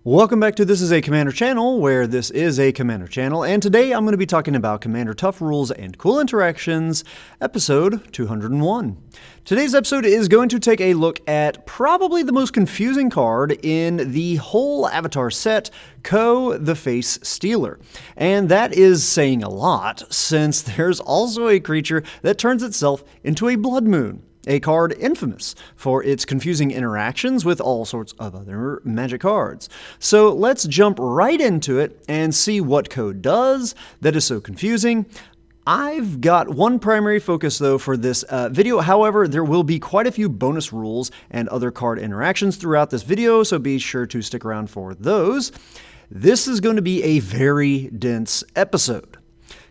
Welcome back to This is a Commander channel, where this is a Commander channel, and today I'm going to be talking about Commander Tough Rules and Cool Interactions, episode 201. Today's episode is going to take a look at probably the most confusing card in the whole Avatar set, Koh the Face Stealer. And that is saying a lot, since there's also a creature that turns itself into a blood moon. A card infamous for its confusing interactions with all sorts of other magic cards. So let's jump right into it and see what Koh does that is so confusing. I've got one primary focus though for this video. However, there will be quite a few bonus rules and other card interactions throughout this video, so be sure to stick around for those. This is going to be a very dense episode.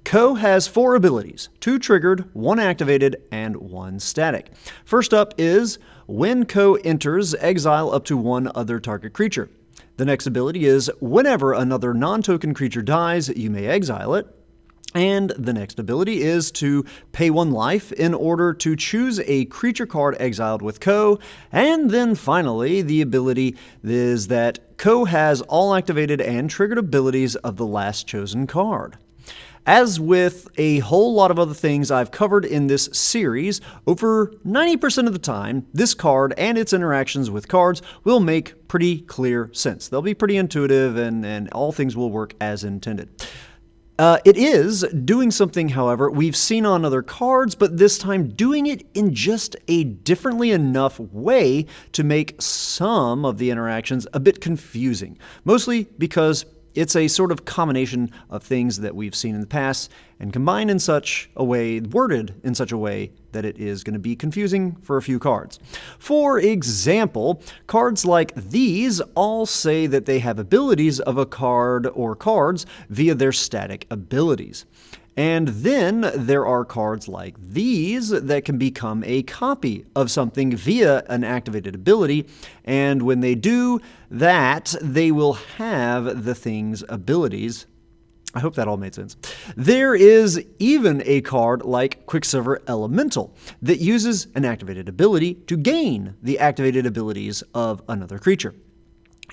Koh has 4 abilities, 2 triggered, 1 activated, and 1 static. First up is, when Koh enters, exile up to 1 other target creature. The next ability is, whenever another non-token creature dies, you may exile it. And the next ability is to pay 1 life in order to choose a creature card exiled with Koh. And then finally, the ability is that Koh has all activated and triggered abilities of the last chosen card. As with a whole lot of other things I've covered in this series, over 90% of the time, this card and its interactions with cards will make pretty clear sense. They'll be pretty intuitive and all things will work as intended. It is doing something, however, we've seen on other cards, but this time doing it in just a differently enough way to make some of the interactions a bit confusing. Mostly because it's a sort of combination of things that we've seen in the past and combined in such a way, worded in such a way that it is going to be confusing for a few cards. For example, cards like these all say that they have abilities of a card or cards via their static abilities. And then there are cards like these that can become a copy of something via an activated ability, and when they do that, they will have the thing's abilities. I hope that all made sense. There is even a card like Quicksilver Elemental that uses an activated ability to gain the activated abilities of another creature.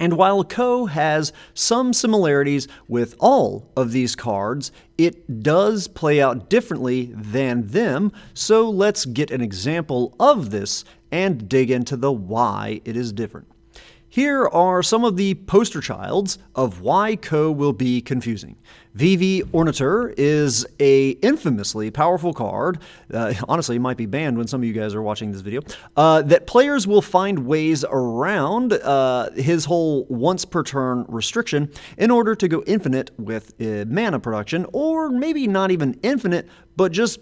And while Koh has some similarities with all of these cards, it does play out differently than them, so let's get an example of this and dig into the why it is different. Here are some of the poster childs of why Koh will be confusing. Vivi Ornitier is a infamously powerful card, honestly it might be banned when some of you guys are watching this video, that players will find ways around his whole once per turn restriction in order to go infinite with mana production, or maybe not even infinite, but just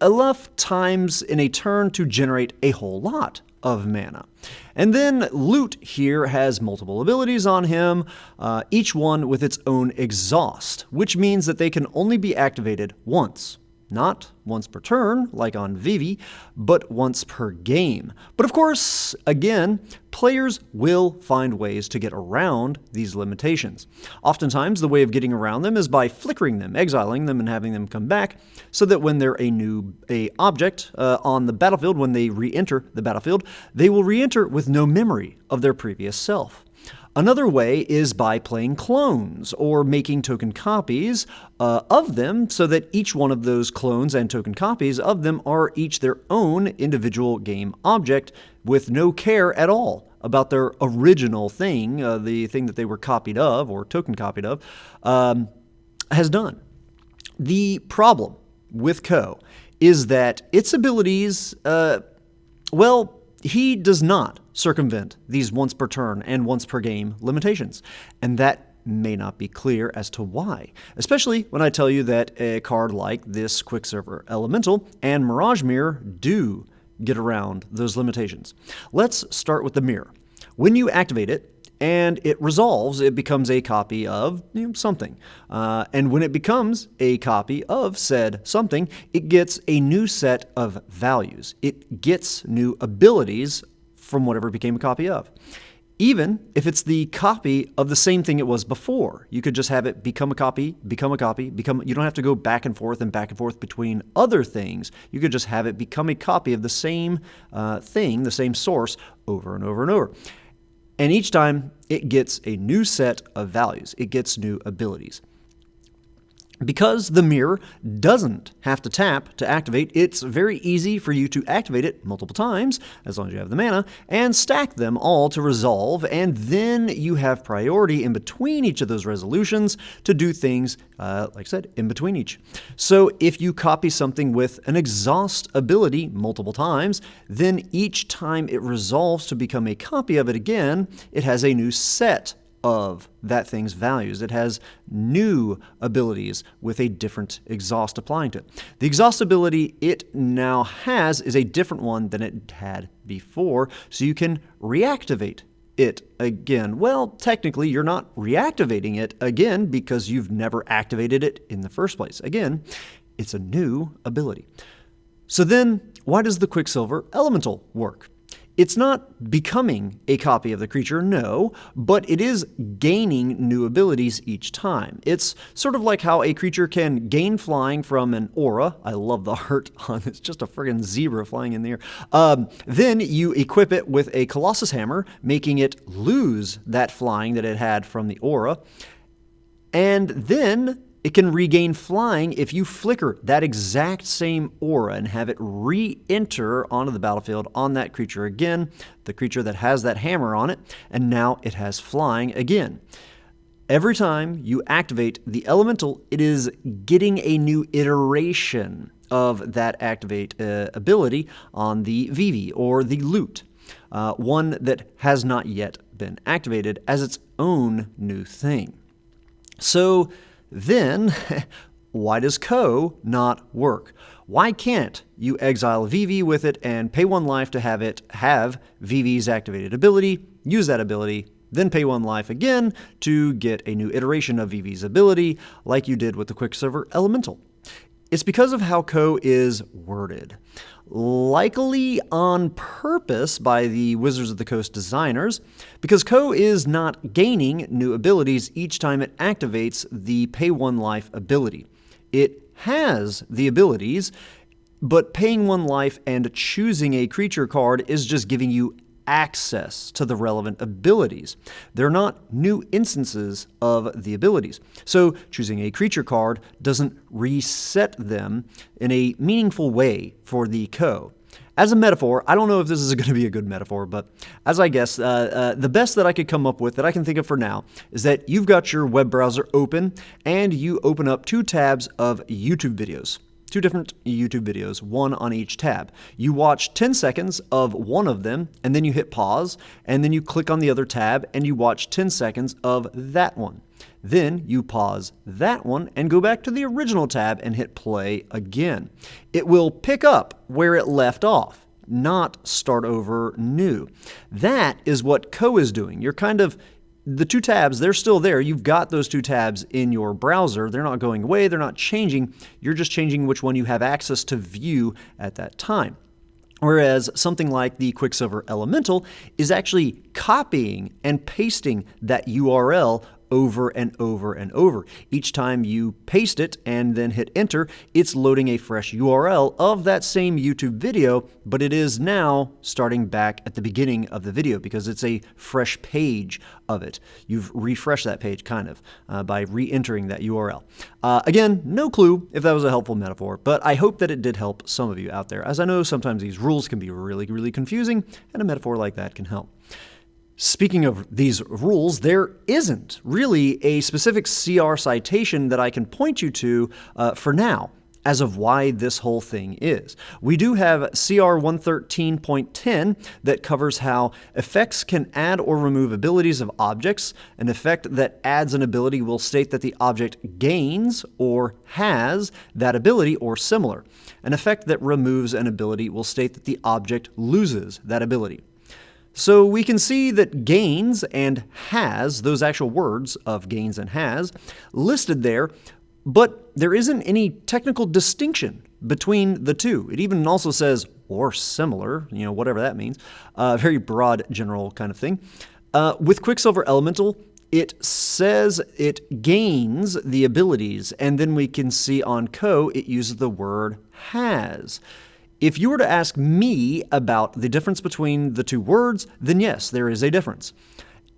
enough times in a turn to generate a whole lot of mana. And then Loot here has multiple abilities on him, each one with its own exhaust, which means that they can only be activated once. Not once per turn, like on Vivi, but once per game. But of course, again, players will find ways to get around these limitations. Oftentimes, the way of getting around them is by flickering them, exiling them, and having them come back, so that when they're a object on the battlefield, when they re-enter the battlefield, they will re-enter with no memory of their previous self. Another way is by playing clones, or making token copies of them, so that each one of those clones and token copies of them are each their own individual game object, with no care at all about their original thing, the thing that they were copied of, or token copied of, has done. The problem with Koh is that its abilities, he does not circumvent these once per turn and once per game limitations, and that may not be clear as to why, especially when I tell you that a card like this Quicksilver Elemental and Mirage Mirror do get around those limitations. Let's start with the mirror. When you activate it, and it resolves, it becomes a copy of something. And when it becomes a copy of said something, it gets a new set of values. It gets new abilities from whatever it became a copy of. Even if it's the copy of the same thing it was before, you could just have it become a copy, you don't have to go back and forth between other things. You could just have it become a copy of the same thing, the same source, over and over and over. And each time it gets a new set of values. It gets new abilities. Because the mirror doesn't have to tap to activate, it's very easy for you to activate it multiple times, as long as you have the mana, and stack them all to resolve, and then you have priority in between each of those resolutions to do things, like I said, in between each. So if you copy something with an exhaust ability multiple times, then each time it resolves to become a copy of it again, it has a new set of that thing's values. It has new abilities with a different exhaust applying to it. The exhaust ability it now has is a different one than it had before, so you can reactivate it again. Well, technically, you're not reactivating it again because you've never activated it in the first place. Again, it's a new ability. So then, why does the Quicksilver Elemental work? It's not becoming a copy of the creature, no, but it is gaining new abilities each time. It's sort of like how a creature can gain flying from an aura. I love the art on it's just a friggin' zebra flying in the air. Then you equip it with a Colossus hammer, making it lose that flying that it had from the aura. And then it can regain flying if you flicker that exact same aura and have it re-enter onto the battlefield on that creature again, the creature that has that hammer on it, and now it has flying again. Every time you activate the elemental, it is getting a new iteration of that activate ability on the Vivi or the Loot, one that has not yet been activated as its own new thing. So then, why does Koh not work? Why can't you exile Vivi with it and pay 1 life to have it have Vivi's activated ability, use that ability, then pay 1 life again to get a new iteration of Vivi's ability like you did with the Quicksilver Elemental? It's because of how Koh is worded. Likely on purpose by the Wizards of the Coast designers, because Koh is not gaining new abilities each time it activates the pay 1 life ability. It has the abilities, but paying 1 life and choosing a creature card is just giving you access to the relevant abilities. They're not new instances of the abilities. So choosing a creature card doesn't reset them in a meaningful way for the Koh. As a metaphor, I don't know if this is going to be a good metaphor, but as I guess, the best that I could come up with that I can think of for now is that you've got your web browser open and you open up 2 tabs of YouTube videos. 2 different YouTube videos, 1 on each tab. You watch 10 seconds of one of them, and then you hit pause, and then you click on the other tab, and you watch 10 seconds of that one. Then you pause that one and go back to the original tab and hit play again. It will pick up where it left off, not start over new. That is what Koh is doing. You're kind of the 2 tabs, they're still there. You've got those 2 tabs in your browser. They're not going away. They're not changing. You're just changing which one you have access to view at that time. Whereas something like the Quicksilver Elemental is actually copying and pasting that URL over and over and over. Each time you paste it and then hit enter, it's loading a fresh URL of that same YouTube video, but it is now starting back at the beginning of the video because it's a fresh page of it. You've refreshed that page kind of by re-entering that URL. Again, no clue if that was a helpful metaphor, but I hope that it did help some of you out there, as I know sometimes these rules can be really, really confusing, and a metaphor like that can help. Speaking of these rules, there isn't really a specific CR citation that I can point you to for now as of why this whole thing is. We do have CR 113.10 that covers how effects can add or remove abilities of objects. An effect that adds an ability will state that the object gains or has that ability or similar. An effect that removes an ability will state that the object loses that ability. So we can see that gains and has, those actual words of gains and has, listed there, but there isn't any technical distinction between the two. It even also says, or similar, whatever that means, very broad general kind of thing. With Quicksilver Elemental, it says it gains the abilities, and then we can see on Koh, it uses the word has. If you were to ask me about the difference between the 2 words, then yes, there is a difference.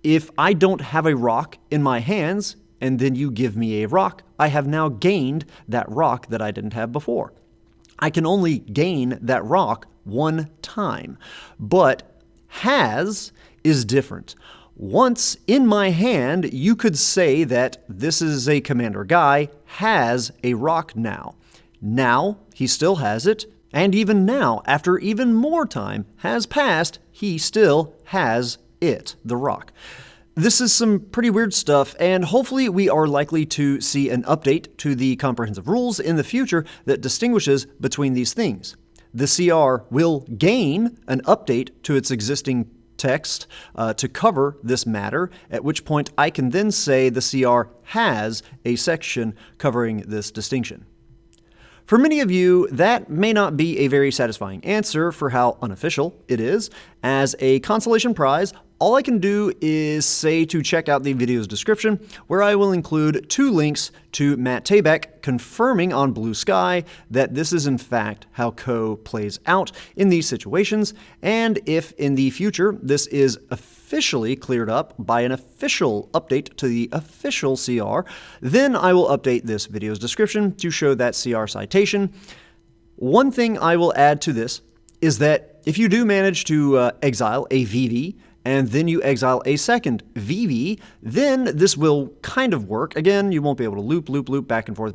if I don't have a rock in my hands, and then you give me a rock, I have now gained that rock that I didn't have before. I can only gain that rock one time, but has is different. Once in my hand, you could say that this is a commander guy, has a rock now. Now, he still has it, and even now, after even more time has passed, he still has it, the rock. This is some pretty weird stuff, and hopefully we are likely to see an update to the comprehensive rules in the future that distinguishes between these things. The CR will gain an update to its existing text to cover this matter, at which point I can then say the CR has a section covering this distinction. For many of you, that may not be a very satisfying answer for how unofficial it is. As a consolation prize, all I can do is say to check out the video's description, where I will include 2 links to Matt Tabak confirming on Blue Sky that this is in fact how Koh plays out in these situations, and if in the future this is officially cleared up by an official update to the official CR, then I will update this video's description to show that CR citation. One thing I will add to this is that if you do manage to exile a Vivi, and then you exile a second Vivi, then this will kind of work. Again, you won't be able to loop back and forth,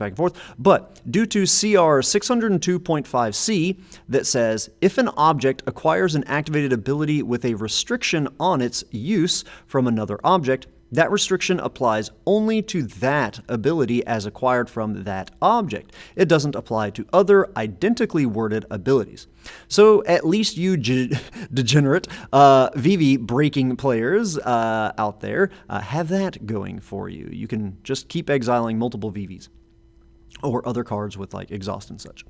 but due to CR 602.5c that says, if an object acquires an activated ability with a restriction on its use from another object, that restriction applies only to that ability as acquired from that object. It doesn't apply to other identically worded abilities. So at least you degenerate Vivi breaking players out there have that going for you. You can just keep exiling multiple Vivis or other cards with like exhaust and such.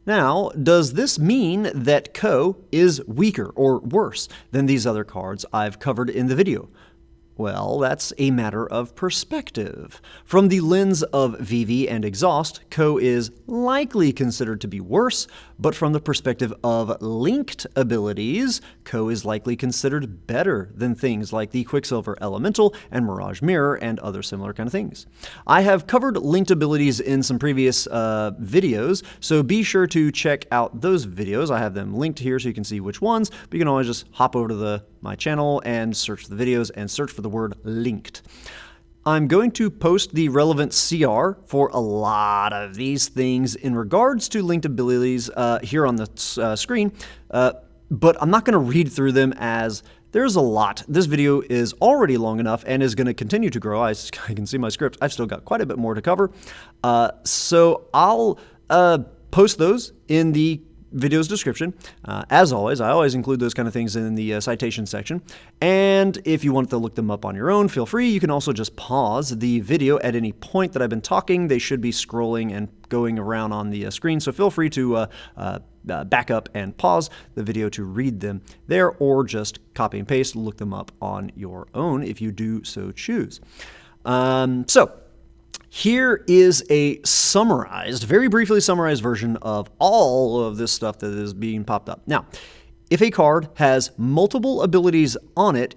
Now, does this mean that Koh is weaker or worse than these other cards I've covered in the video? Well, that's a matter of perspective. From the lens of Vivi and Exhaust, Koh is likely considered to be worse, but from the perspective of linked abilities, Koh is likely considered better than things like the Quicksilver Elemental and Mirage Mirror and other similar kind of things. I have covered linked abilities in some previous videos, so be sure to check out those videos. I have them linked here so you can see which ones, but you can always just hop over to my channel and search the videos and search for the word linked. I'm going to post the relevant CR for a lot of these things in regards to linked abilities here on the screen, but I'm not going to read through them as there's a lot. This video is already long enough and is going to continue to grow. I can see my script. I've still got quite a bit more to cover. So I'll post those in the video's description. As always, I always include those kind of things in the citation section. And if you want to look them up on your own, feel free. You can also just pause the video at any point that I've been talking. They should be scrolling and going around on the screen, so feel free to back up and pause the video to read them there, or just copy and paste, look them up on your own if you do so choose. Here is a summarized, very briefly summarized version of all of this stuff that is being popped up. Now, if a card has multiple abilities on it,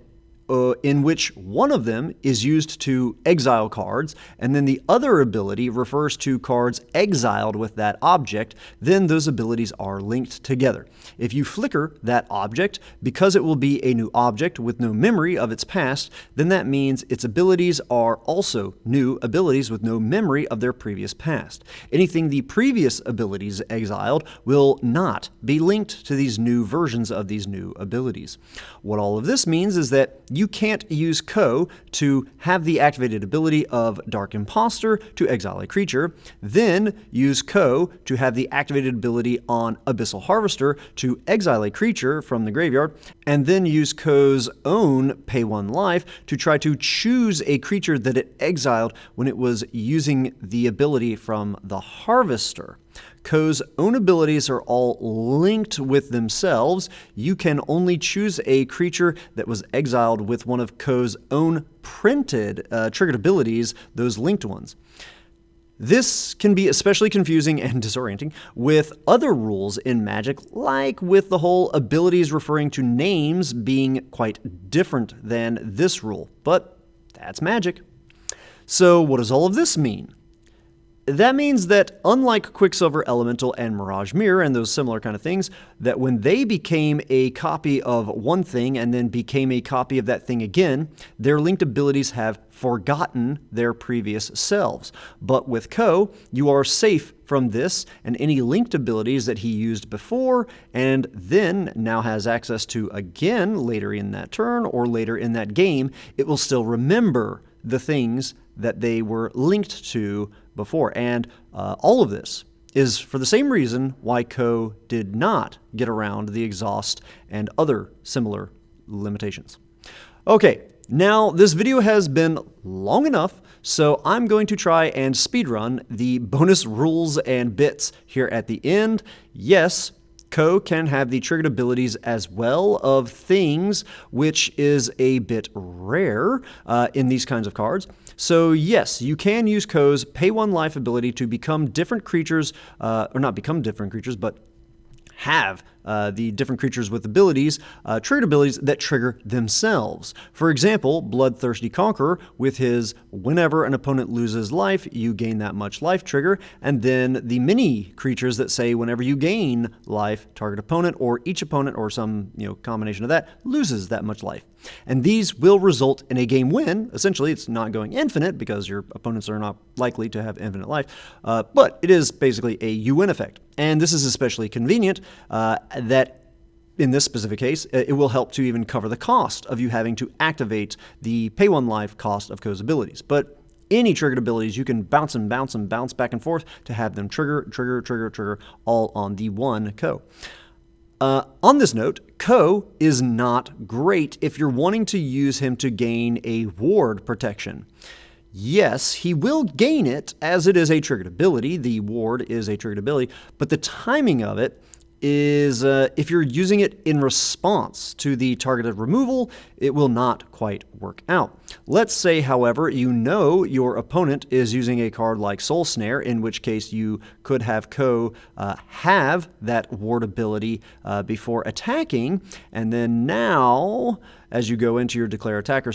in which one of them is used to exile cards, and then the other ability refers to cards exiled with that object, then those abilities are linked together. If you flicker that object, because it will be a new object with no memory of its past, then that means its abilities are also new abilities with no memory of their previous past. Anything the previous abilities exiled will not be linked to these new versions of these new abilities. What all of this means is that you can't use Koh to have the activated ability of Dark Impostor to exile a creature, then use Koh to have the activated ability on Abyssal Harvester to exile a creature from the graveyard, and then use Koh's own pay 1 life to try to choose a creature that it exiled when it was using the ability from the Harvester. Koh's own abilities are all linked with themselves. You can only choose a creature that was exiled with one of Koh's own printed triggered abilities, those linked ones. This can be especially confusing and disorienting with other rules in Magic, like with the whole abilities referring to names being quite different than this rule, but that's Magic. So what does all of this mean? That means that unlike Quicksilver Elemental and Mirage Mirror and those similar kind of things, that when they became a copy of one thing and then became a copy of that thing again, their linked abilities have forgotten their previous selves. But with Koh, you are safe from this and any linked abilities that he used before and then now has access to again later in that turn or later in that game, it will still remember the things that they were linked to before. And all of this is for the same reason why Koh did not get around the exhaust and other similar limitations. Okay, now this video has been long enough, so I'm going to try and speedrun the bonus rules and bits here at the end. Yes, Koh can have the triggered abilities as well of things, which is a bit rare in these kinds of cards. So yes, you can use Koh's pay 1 life ability to become different creatures, or not become different creatures, but have the different creatures with abilities, triggered abilities that trigger themselves. For example, Bloodthirsty Conqueror with his whenever an opponent loses life, you gain that much life trigger, and then the mini creatures that say whenever you gain life, target opponent or each opponent or some combination of that loses that much life. And these will result in a game win. Essentially, it's not going infinite because your opponents are not likely to have infinite life, but it is basically a you win effect. And this is especially convenient that in this specific case, it will help to even cover the cost of you having to activate the pay 1 life cost of Koh's abilities. But any triggered abilities, you can bounce and bounce and bounce back and forth to have them trigger, all on the one Koh. On this note, Koh is not great if you're wanting to use him to gain a ward protection. Yes, he will gain it as it is a triggered ability. The ward is a triggered ability, but the timing of it is if you're using it in response to the targeted removal, it will not quite work out. Let's say, however, you know your opponent is using a card like Soul Snare, in which case you could have Koh have that ward ability before attacking, and then now, as you go into your Declare Attacker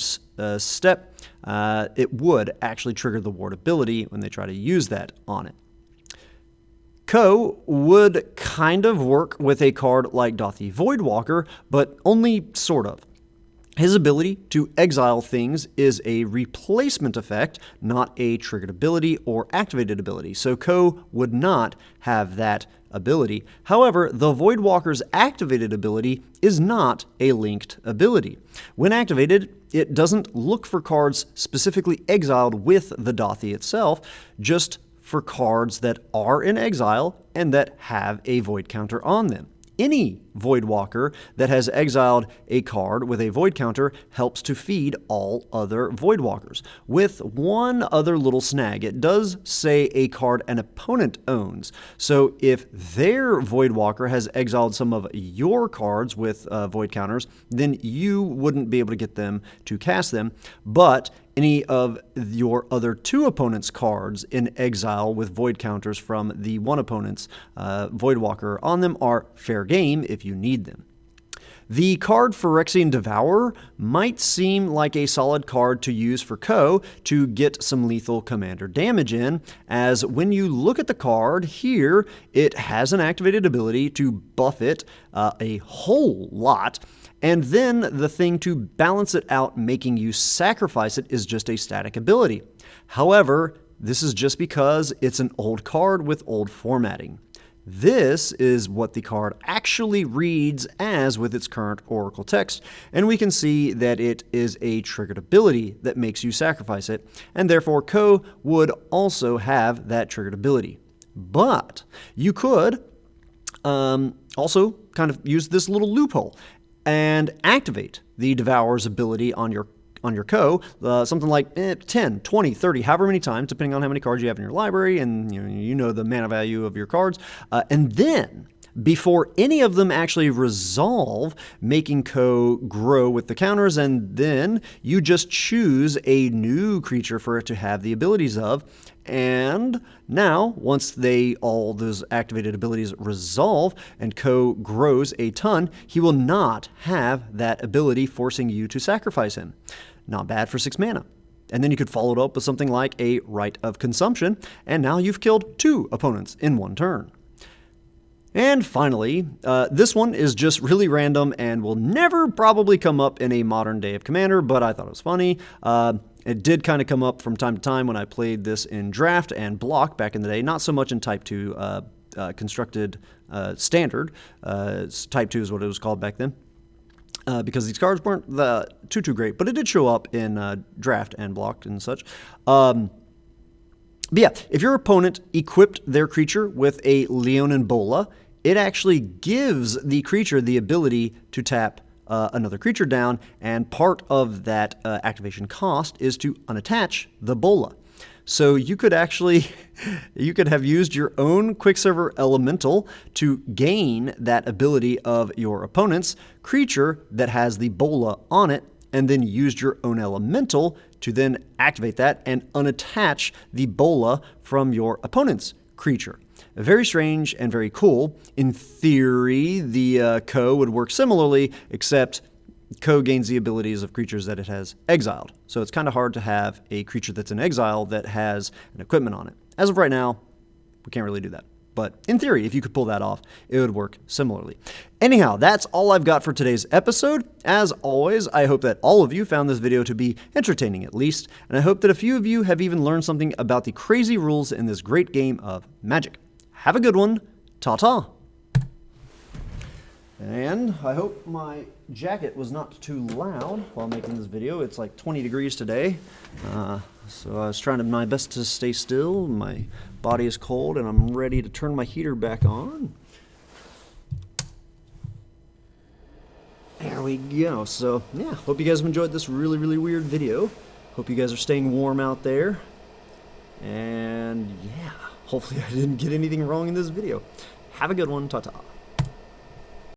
step, it would actually trigger the ward ability when they try to use that on it. Koh would kind of work with a card like Dauthi Voidwalker, but only sort of. His ability to exile things is a replacement effect, not a triggered ability or activated ability, so Koh would not have that ability. However, the Voidwalker's activated ability is not a linked ability. When activated, it doesn't look for cards specifically exiled with the Dauthi itself, just for cards that are in exile and that have a void counter on them. Any Voidwalker that has exiled a card with a void counter helps to feed all other Voidwalkers. With one other little snag, it does say a card an opponent owns. So if their Voidwalker has exiled some of your cards with void counters, then you wouldn't be able to get them to cast them, but any of your other two opponents' cards in exile with void counters from the one opponent's Voidwalker on them are fair game if you need them. The card Phyrexian Devourer might seem like a solid card to use for Koh to get some lethal commander damage in, as when you look at the card here, it has an activated ability to buff it a whole lot, and then the thing to balance it out, making you sacrifice it, is just a static ability. However, this is just because it's an old card with old formatting. This is what the card actually reads as with its current Oracle text, and we can see that it is a triggered ability that makes you sacrifice it, and therefore Koh would also have that triggered ability. But you could also kind of use this little loophole and activate the Devourer's ability on your Koh, something like 10, 20, 30, however many times, depending on how many cards you have in your library and you know the mana value of your cards. And then before any of them actually resolve, making Koh grow with the counters, and then you just choose a new creature for it to have the abilities of. And now, once all those activated abilities resolve and Koh grows a ton, he will not have that ability, forcing you to sacrifice him. Not bad for 6 mana. And then you could follow it up with something like a Rite of Consumption, and now you've killed 2 opponents in 1 turn. And finally, this one is just really random and will never probably come up in a modern day of Commander, but I thought it was funny. It did kind of come up from time to time when I played this in Draft and Block back in the day, not so much in Type 2 constructed Standard. Type 2 is what it was called back then. Because these cards weren't too great, but it did show up in Draft and Blocked and such. But yeah, if your opponent equipped their creature with a Leonin Bola, it actually gives the creature the ability to tap another creature down, and part of that activation cost is to unattach the Bola. So you could actually, you could have used your own Quicksilver Elemental to gain that ability of your opponent's creature that has the Bola on it, and then used your own Elemental to then activate that and unattach the Bola from your opponent's creature. Very strange and very cool. In theory, the Koh would work similarly, except Koh gains the abilities of creatures that it has exiled. So it's kind of hard to have a creature that's in exile that has an equipment on it. As of right now, we can't really do that. But in theory, if you could pull that off, it would work similarly. Anyhow, that's all I've got for today's episode. As always, I hope that all of you found this video to be entertaining at least, and I hope that a few of you have even learned something about the crazy rules in this great game of Magic. Have a good one. Ta-ta. And I hope my jacket was not too loud while making this video. It's like 20 degrees today, so I was trying my best to stay still. My body is cold, and I'm ready to turn my heater back on. There we go. So, yeah, hope you guys have enjoyed this really, really weird video. Hope you guys are staying warm out there. And, yeah, hopefully I didn't get anything wrong in this video. Have a good one. Ta-ta.